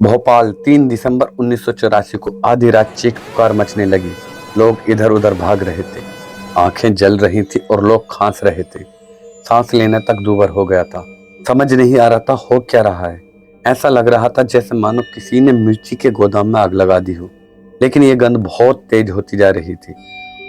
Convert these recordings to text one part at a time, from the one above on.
भोपाल 3 दिसंबर 1984 को आधी रात चीख पुकार मचने लगी। लोग इधर उधर भाग रहे थे, आंखें जल रही थी और लोग खांस रहे थे। सांस लेने तक दूभर हो गया था। समझ नहीं आ रहा था हो क्या रहा है। ऐसा लग रहा था जैसे मानो किसी ने मिर्ची के गोदाम में आग लगा दी हो। लेकिन ये गंध बहुत तेज होती जा रही थी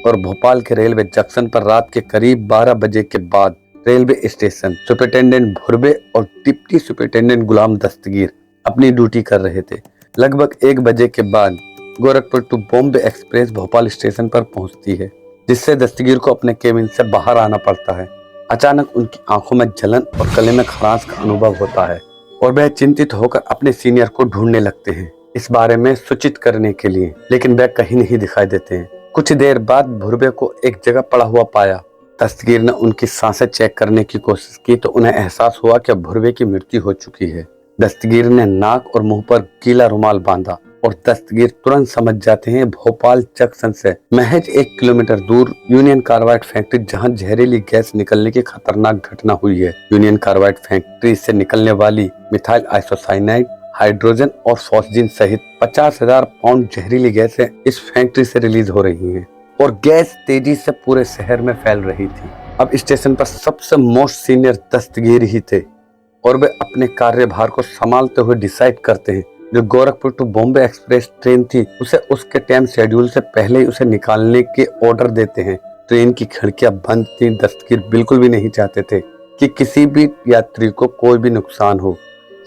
और भोपाल के रेलवे जंक्शन पर रात के करीब 12 बजे के बाद रेलवे स्टेशन सुपरिटेंडेंट भुर्बे और डिप्टी सुपरिटेंडेंट गुलाम दस्तगीर अपनी ड्यूटी कर रहे थे। लगभग 1 बजे के बाद Gorakhpur to Bombay express Bhopal station पर पहुंचती है, जिससे दस्तगीर को अपने केबिन से बाहर आना पड़ता है। अचानक उनकी आंखों में जलन और गले में खराश का अनुभव होता है और वह चिंतित होकर अपने सीनियर को ढूंढने लगते हैं इस बारे में सूचित करने के लिए, लेकिन वह कहीं नहीं दिखाई देते हैं। कुछ देर बाद भुर्बे को एक जगह पड़ा हुआ पाया। दस्तगीर ने उनकी सांसें चेक करने की कोशिश की तो उन्हें एहसास हुआ कि भुर्बे की मृत्यु हो चुकी है। दस्तगीर ने नाक और मुंह पर गीला रुमाल बांधा और दस्तगीर तुरंत समझ जाते हैं भोपाल जंक्शन से महज 1 किलोमीटर दूर यूनियन कार्बाइड फैक्ट्री, जहां जहरीली गैस निकलने की खतरनाक घटना हुई है। यूनियन कार्बाइड फैक्ट्री से निकलने वाली मिथाइल आइसोसाइनाइड, हाइड्रोजन और फॉस्जीन सहित 50,000 पाउंड जहरीली गैसें इस फैक्ट्री से रिलीज हो रही हैं और गैस तेजी से पूरे शहर में फैल रही थी। अब स्टेशन पर सबसे मोस्ट सीनियर दस्तगीर ही थे और वे अपने कार्यभार को संभालते हुए डिसाइड करते हैं जो Gorakhpur to Bombay express train थी उसे उसके टाइम शेड्यूल से पहले ही उसे निकालने के ऑर्डर देते हैं। ट्रेन की खिड़कियां बंद थी। दस्तगीर बिल्कुल भी नहीं चाहते थे कि किसी भी यात्री को कोई भी नुकसान हो।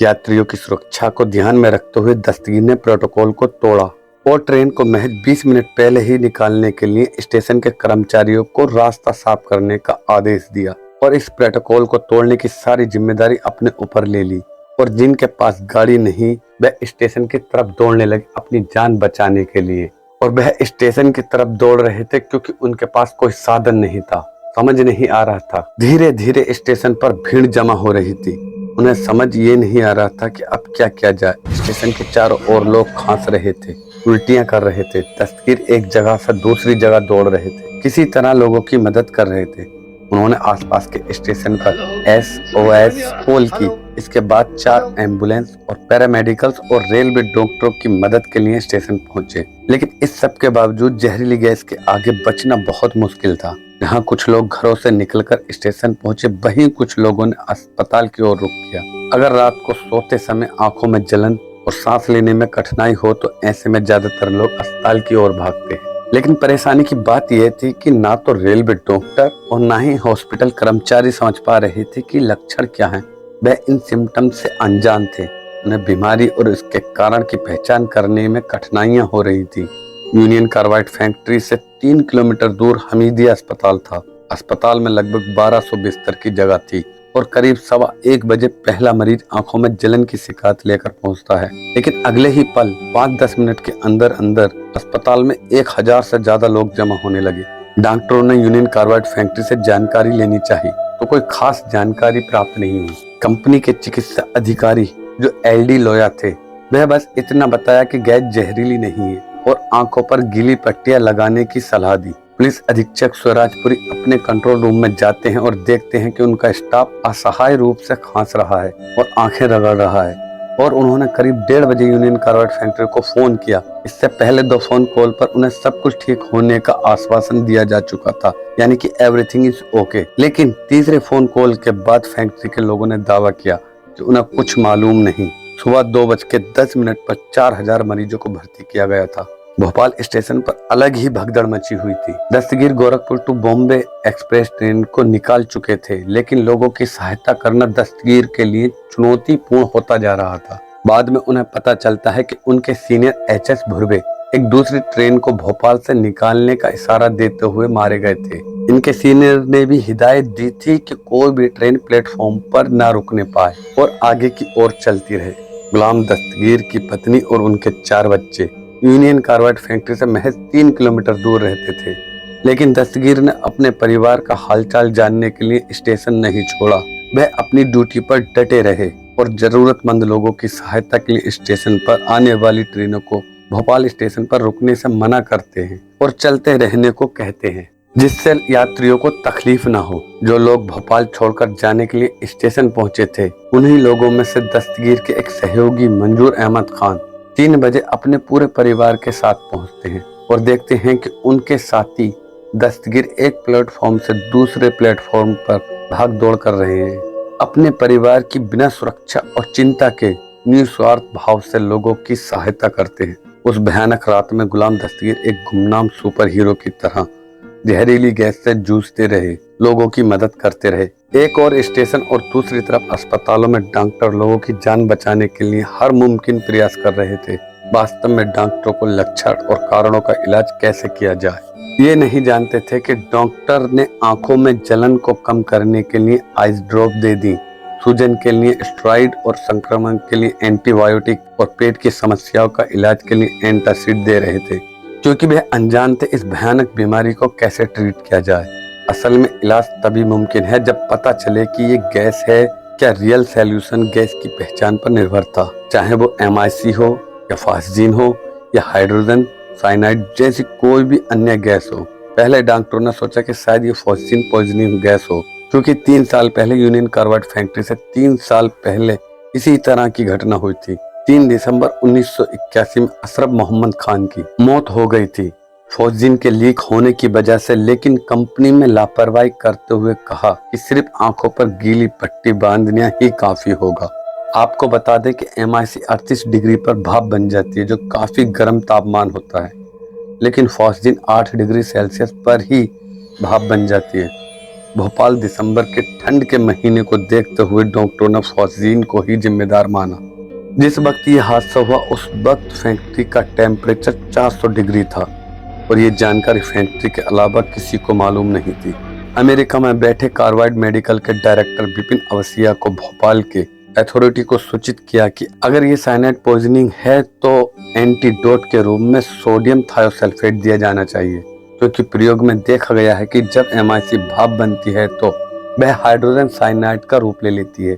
यात्रियों की सुरक्षा को ध्यान में रखते हुए दस्तगीर ने प्रोटोकॉल को तोड़ा और ट्रेन को महज 20 मिनट पहले ही निकालने के लिए स्टेशन के कर्मचारियों को रास्ता साफ करने का आदेश दिया और इस प्रोटोकॉल को तोड़ने की सारी जिम्मेदारी अपने ऊपर ले ली। और जिनके पास गाड़ी नहीं वह स्टेशन की तरफ दौड़ने लगे अपनी जान बचाने के लिए। और वह स्टेशन की तरफ दौड़ रहे थे क्योंकि उनके पास कोई साधन नहीं था। समझ नहीं आ रहा था। धीरे धीरे स्टेशन पर भीड़ जमा हो रही थी। उन्हें समझ ये नहीं आ रहा था कि अब क्या किया जाए। स्टेशन के चारों ओर लोग खांस रहे थे, उल्टियां कर रहे थे। दस्तगीर एक जगह से दूसरी जगह दौड़ रहे थे, किसी तरह लोगों की मदद कर रहे थे। उन्होंने आसपास के स्टेशन पर SOS कॉल की। इसके बाद 4 एम्बुलेंस और पैरामेडिकल्स और रेलवे डॉक्टरों की मदद के लिए स्टेशन पहुंचे। लेकिन इस सब के बावजूद जहरीली गैस के आगे बचना बहुत मुश्किल था। जहां कुछ लोग घरों से निकलकर स्टेशन पहुंचे, वहीं कुछ लोगों ने अस्पताल की ओर रुख किया। अगर रात को सोते समय आंखों में जलन और सांस लेने में कठिनाई हो तो ऐसे में ज्यादातर लोग अस्पताल की ओर भागते हैं। लेकिन परेशानी की बात यह थी कि ना तो रेलवे डॉक्टर और ना ही हॉस्पिटल कर्मचारी समझ पा रहे थे कि लक्षण क्या हैं। वह इन सिम्टम्स से अनजान थे। उन्हें बीमारी और इसके कारण की पहचान करने में कठिनाइयां हो रही थी। यूनियन कार्बाइड फैक्ट्री से 3 किलोमीटर दूर हमीदिया अस्पताल था। अस्पताल में लगभग 1200 बिस्तर की जगह थी और करीब 1:15 बजे पहला मरीज आंखों में जलन की शिकायत लेकर पहुंचता है। लेकिन अगले ही पल 5-10 मिनट के अंदर अंदर अस्पताल में 1000 से ज्यादा लोग जमा होने लगे। डॉक्टरों ने यूनियन कार्बाइड फैक्ट्री से जानकारी लेनी चाहिए तो कोई खास जानकारी प्राप्त नहीं हुई। कंपनी के चिकित्सा अधिकारी जो LD लोया थे, वह बस इतना बताया कि गैस जहरीली नहीं है और आंखों पर गीली पट्टियां लगाने की सलाह दी। पुलिस अधीक्षक स्वराजपुरी अपने कंट्रोल रूम में जाते हैं और देखते हैं कि उनका स्टाफ असहाय रूप से खांस रहा है और आंखें रगड़ रहा है। और उन्होंने करीब 1:30 बजे यूनियन कार्बाइड फैक्ट्री को फोन किया। इससे पहले 2 फोन कॉल पर उन्हें सब कुछ ठीक होने का आश्वासन दिया जा चुका था, यानी कि एवरीथिंग इज ओके। लेकिन तीसरे फोन कॉल के बाद फैक्ट्री के लोगों ने दावा किया कि उन्हें कुछ मालूम नहीं। सुबह 2:10 पर 4000 मरीजों को भर्ती किया गया था। भोपाल स्टेशन पर अलग ही भगदड़ मची हुई थी। Dastagir Gorakhpur to Bombay express train को निकाल चुके थे, लेकिन लोगों की सहायता करना दस्तगीर के लिए चुनौतीपूर्ण होता जा रहा था। बाद में उन्हें पता चलता है कि उनके सीनियर HS भुर्बे एक दूसरी ट्रेन को भोपाल से निकालने का इशारा देते हुए मारे गए थे। इनके सीनियर ने भी हिदायत दी थी कि कोई भी ट्रेन प्लेटफॉर्म पर न रुकने पाए और आगे की ओर चलती रहे। गुलाम दस्तगीर की पत्नी और उनके 4 बच्चे यूनियन कार्बाइड फैक्ट्री से महज 3 किलोमीटर दूर रहते थे। लेकिन दस्तगीर ने अपने परिवार का हालचाल जानने के लिए स्टेशन नहीं छोड़ा। वह अपनी ड्यूटी पर डटे रहे और जरूरतमंद लोगों की सहायता के लिए स्टेशन पर आने वाली ट्रेनों को भोपाल स्टेशन पर रुकने से मना करते हैं और चलते रहने को कहते हैं। जिससे यात्रियों को तकलीफ ना हो। जो लोग भोपाल छोड़कर जाने के लिए स्टेशन पहुंचे थे, उन्हीं लोगों में से दस्तगीर के एक सहयोगी मंजूर अहमद खान 3 बजे अपने पूरे परिवार के साथ पहुंचते हैं और देखते हैं कि उनके साथी दस्तगीर एक प्लेटफॉर्म से दूसरे प्लेटफॉर्म पर भाग दौड़ कर रहे हैं। अपने परिवार की बिना सुरक्षा और चिंता के निस्वार्थ भाव से लोगों की सहायता करते हैं। उस भयानक रात में गुलाम दस्तगीर एक गुमनाम सुपर हीरो की तरह जहरीली गैस से जूझते रहे, लोगों की मदद करते रहे। एक और स्टेशन और दूसरी तरफ अस्पतालों में डॉक्टर लोगों की जान बचाने के लिए हर मुमकिन प्रयास कर रहे थे। वास्तव में डॉक्टरों को लक्षण और कारणों का इलाज कैसे किया जाए ये नहीं जानते थे कि डॉक्टर ने आंखों में जलन को कम करने के लिए आइस ड्रॉप दे दी, सूजन के लिए स्टेरॉइड और संक्रमण के लिए एंटीबायोटिक और पेट की समस्याओं का इलाज के लिए एंटासिड दे रहे थे, क्योंकि वे अनजान थे इस भयानक बीमारी को कैसे ट्रीट किया जाए। असल में इलाज तभी मुमकिन है जब पता चले कि ये गैस है क्या। रियल सॉल्यूशन गैस की पहचान पर निर्भर था, चाहे वो MIC हो या फॉस्जीन हो या हाइड्रोजन साइनाइड जैसी कोई भी अन्य गैस हो। पहले डॉक्टरों ने सोचा कि शायद ये फॉस्जीन पॉइजनिंग गैस हो, क्योंकि 3 साल पहले यूनियन कार्बाइड फैक्ट्री से 3 साल पहले इसी तरह की घटना हुई थी। 3 दिसंबर 1981 में अशरफ मोहम्मद खान की मौत हो गई थी फॉस्जीन के लीक होने की वजह से, लेकिन कंपनी में लापरवाही करते हुए कहा कि सिर्फ आंखों पर गीली पट्टी बांधना ही काफी होगा। आपको बता दें कि MIC 38 डिग्री पर भाप बन जाती है, जो काफी गर्म तापमान होता है, लेकिन फॉस्जीन 8 डिग्री सेल्सियस पर ही भाप बन जाती है। भोपाल दिसंबर के ठंड के महीने को देखते हुए डॉक्टरों ने फॉस्जीन को ही जिम्मेदार माना। जिस वक्त ये हादसा हुआ उस वक्त फैक्ट्री का टेम्परेचर 400 डिग्री था और ये जानकारी फैक्ट्री के अलावा किसी को मालूम नहीं थी। अमेरिका में बैठे कार्बाइड मेडिकल के डायरेक्टर विपिन अवस्थिया को भोपाल के अथॉरिटी को सूचित किया कि अगर ये साइनाइड पॉइजनिंग है तो एंटीडोट के रूप में सोडियम थायोसल्फेट दिया जाना चाहिए, क्योंकि प्रयोग में देखा गया है कि जब MIC भाप बनती है तो वह हाइड्रोजन साइनाइड का रूप ले लेती है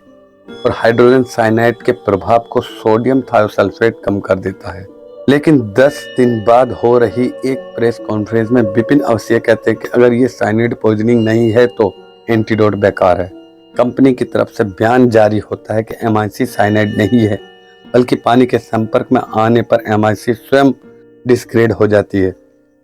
और हाइड्रोजन साइनाइड के प्रभाव को सोडियम थायोसल्फेट कम कर देता है। लेकिन 10 दिन बाद हो रही एक प्रेस कॉन्फ्रेंस में विपिन अवस्थिया कहते हैं कि अगर ये साइनाइड पॉइजनिंग नहीं है तो एंटीडोट बेकार है। कंपनी की तरफ से बयान जारी होता है कि MIC साइनाइड नहीं है, बल्कि पानी के संपर्क में आने पर MIC स्वयं डिस्ग्रेड हो जाती है।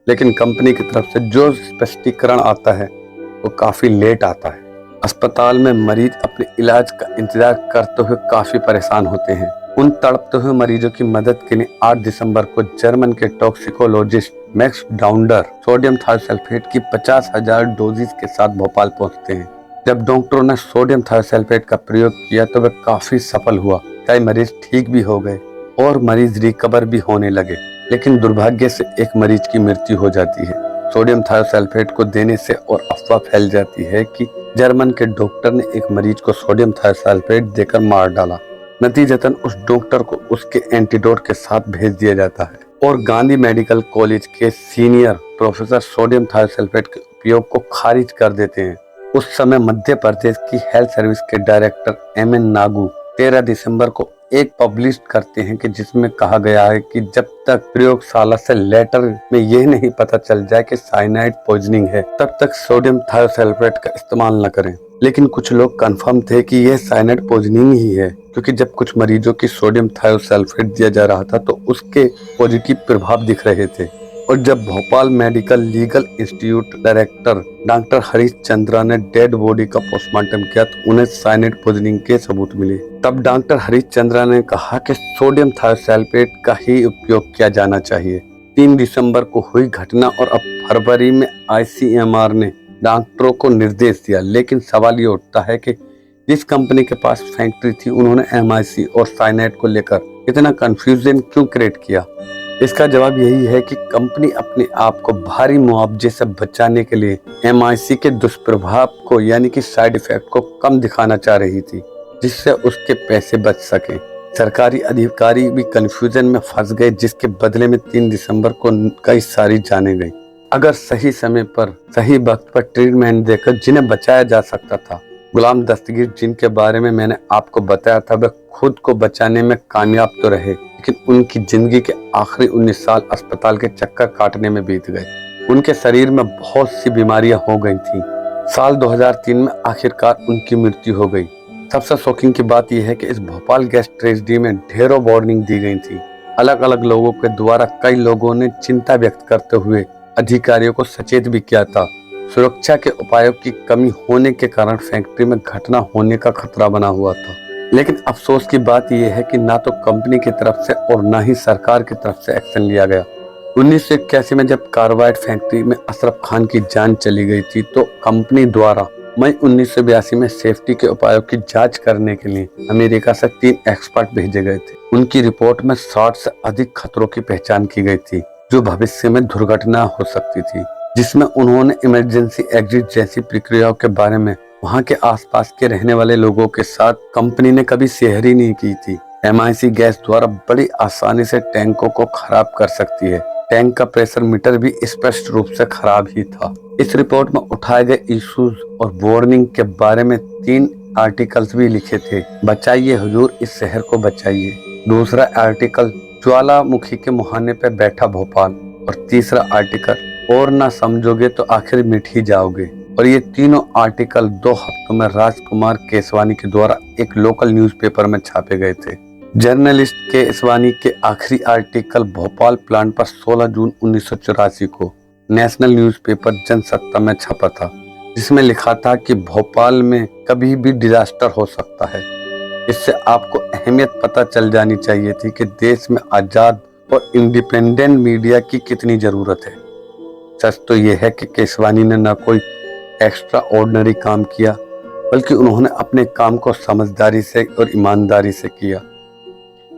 लेकिन कंपनी की तरफ से जो स्पष्टीकरण आता है वो काफी लेट आता है। अस्पताल में मरीज अपने इलाज का इंतजार करते हुए काफी परेशान होते हैं। उन तड़पते हुए मरीजों की मदद के लिए 8 दिसंबर को जर्मन के टॉक्सिकोलॉजिस्ट मैक्स डाउंडर सोडियम थायोसल्फेट की 50,000 डोजेज के साथ भोपाल पहुंचते हैं। जब डॉक्टरों ने सोडियम थायोसल्फेट का प्रयोग किया तो वह काफी सफल हुआ। कई मरीज ठीक भी हो गए और मरीज रिकवर भी होने लगे, लेकिन दुर्भाग्य से एक मरीज की मृत्यु हो जाती है। सोडियम थायोसल्फेट को देने से और अफवाह फैल जाती है कि जर्मन के डॉक्टर ने एक मरीज को सोडियम थायोसल्फेट देकर मार डाला। नतीजतन उस डॉक्टर को उसके एंटीडोट के साथ भेज दिया जाता है और गांधी मेडिकल कॉलेज के सीनियर प्रोफेसर सोडियम थायोसल्फेट के उपयोग को खारिज कर देते हैं। उस समय मध्य प्रदेश की हेल्थ सर्विस के डायरेक्टर MN नागू 13 दिसंबर को एक पब्लिश करते हैं कि जिसमें कहा गया है कि जब तक प्रयोगशाला से लेटर में यह नहीं पता चल जाए कि साइनाइड पॉइजनिंग है तब तक सोडियम थायोसल्फेट का इस्तेमाल न करें। लेकिन कुछ लोग कंफर्म थे कि यह साइनाइड पॉइजनिंग ही है, क्योंकि जब कुछ मरीजों की सोडियम थायोसल्फेट दिया जा रहा था तो उसके पॉजिटिव प्रभाव दिख रहे थे। और जब Bhopal medical legal institute director doctor Harish Chandra ने डेड बॉडी का पोस्टमार्टम किया तो उन्हें साइनाइड पॉइजनिंग के सबूत मिले। तब डॉक्टर हरीश चंद्रा ने कहा कि सोडियम थायोसल्फेट का ही उपयोग किया जाना चाहिए। 3 दिसंबर को हुई घटना और अब फरवरी में ICMR ने डॉक्टरों को निर्देश दिया, लेकिन सवाल ये उठता है कि जिस कंपनी के पास फैक्ट्री थी उन्होंने MIC और साइनाइड को लेकर इतना कंफ्यूजन क्यों क्रिएट किया। इसका जवाब यही है कि कंपनी अपने आप को भारी मुआवजे से बचाने के लिए MIC के दुष्प्रभाव को यानी कि साइड इफेक्ट को कम दिखाना चाह रही थी, जिससे उसके पैसे बच सके। सरकारी अधिकारी भी कंफ्यूजन में फंस गए, जिसके बदले में 3 दिसंबर को कई सारी जाने गई। अगर सही समय पर सही वक्त पर ट्रीटमेंट देकर जिन्हें बचाया जा सकता था। गुलाम दस्तगीर जिनके बारे में मैंने आपको बताया था वह खुद को बचाने में कामयाब तो रहे, लेकिन उनकी जिंदगी के आखिरी 19 साल अस्पताल के चक्कर काटने में बीत गए। उनके शरीर में बहुत सी बीमारियां हो गई थी। साल 2003 में आखिरकार उनकी मृत्यु हो गई। सबसे शॉकिंग की बात यह है कि इस भोपाल गैस ट्रेजेडी में ढेरों वार्निंग दी गई थी। अलग अलग लोगों के द्वारा कई लोगों ने चिंता व्यक्त करते हुए अधिकारियों को सचेत भी किया था। सुरक्षा के उपायों की कमी होने के कारण फैक्ट्री में घटना होने का खतरा बना हुआ था। लेकिन अफसोस की बात यह है कि ना तो कंपनी की तरफ से और ना ही सरकार की तरफ से एक्शन लिया गया। 1981 में जब कार्बाइड फैक्ट्री में अशरफ खान की जान चली गई थी तो कंपनी द्वारा मई 1982 में सेफ्टी के उपायों की जांच करने के लिए अमेरिका से 3 एक्सपर्ट भेजे गए थे। उनकी रिपोर्ट में 60 से अधिक खतरों की पहचान की गई थी जो भविष्य में दुर्घटना हो सकती थी, जिसमें उन्होंने इमरजेंसी एग्जिट जैसी प्रक्रियाओं के बारे में वहां के आसपास के रहने वाले लोगों के साथ कंपनी ने कभी शेयर ही नहीं की थी। MIC गैस द्वारा बड़ी आसानी से टैंकों को खराब कर सकती है। टैंक का प्रेशर मीटर भी स्पष्ट रूप से खराब ही था। इस रिपोर्ट में उठाए गए इश्यूज और वार्निंग के बारे में 3 आर्टिकल्स भी लिखे थे। बचाइए हुजूर इस शहर को बचाइए। दूसरा आर्टिकल ज्वालामुखी के मुहाने पे बैठा भोपाल। और तीसरा आर्टिकल और ना समझोगे तो आखिर मिट ही जाओगे। और ये तीनों आर्टिकल 2 हफ्तों में राजकुमार केसवानी के द्वारा एक लोकल न्यूज़पेपर में छापे गए थे। जर्नलिस्ट केसवानी के आखिरी आर्टिकल भोपाल प्लांट पर 16 जून 1984 को नेशनल न्यूज़पेपर जनसत्ता में छपा था, जिसमें लिखा था कि भोपाल में कभी भी डिजास्टर हो सकता है। इससे आपको अहमियत पता चल जानी चाहिए थी कि देश में आजाद और इंडिपेंडेंट मीडिया की कितनी जरूरत है। सच तो यह है कि केसवानी ने न कोई एक्स्ट्रा ऑर्डिनरी काम किया, बल्कि उन्होंने अपने काम को समझदारी से और ईमानदारी से किया।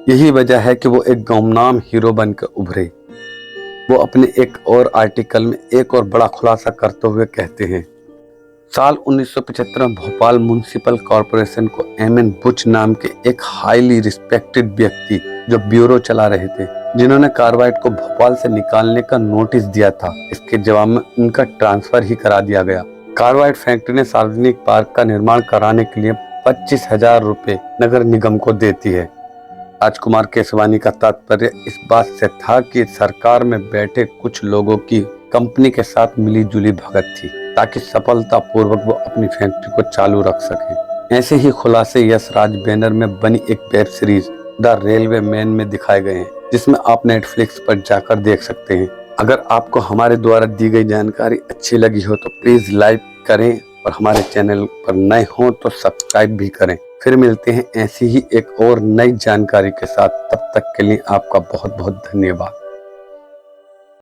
यही वजह है कि वो एक गुमनाम हीरो बनकर उभरे। वो अपने एक और आर्टिकल में एक और बड़ा खुलासा करते हुए कहते हैं, साल 1975 में भोपाल म्युनिसिपल कॉरपोरेशन को MN बुच नाम के एक हाईली रिस्पेक्टेड व्यक्ति जो ब्यूरो चला रहे थे, जिन्होंने कार्बाइड को भोपाल से निकालने का नोटिस दिया था, इसके जवाब में उनका ट्रांसफर ही करा दिया गया। कार्बाइड फैक्ट्री ने सार्वजनिक पार्क का निर्माण कराने के लिए 25,000 रुपए नगर निगम को देती है। राजकुमार केसवानी का तात्पर्य इस बात से था कि सरकार में बैठे कुछ लोगों की कंपनी के साथ मिली जुली भगत थी, ताकि सफलतापूर्वक वो अपनी फैक्ट्री को चालू रख सके। ऐसे ही खुलासे यश राज बैनर में बनी एक web series the railway man में दिखाए गए हैं, जिसमें आप नेटफ्लिक्स पर जाकर देख सकते हैं। अगर आपको हमारे द्वारा दी गई जानकारी अच्छी लगी हो तो प्लीज लाइक करें और हमारे चैनल पर नए हो तो सब्सक्राइब भी करें। फिर मिलते हैं ऐसी ही एक और नई जानकारी के साथ। तब तक के लिए आपका बहुत बहुत धन्यवाद।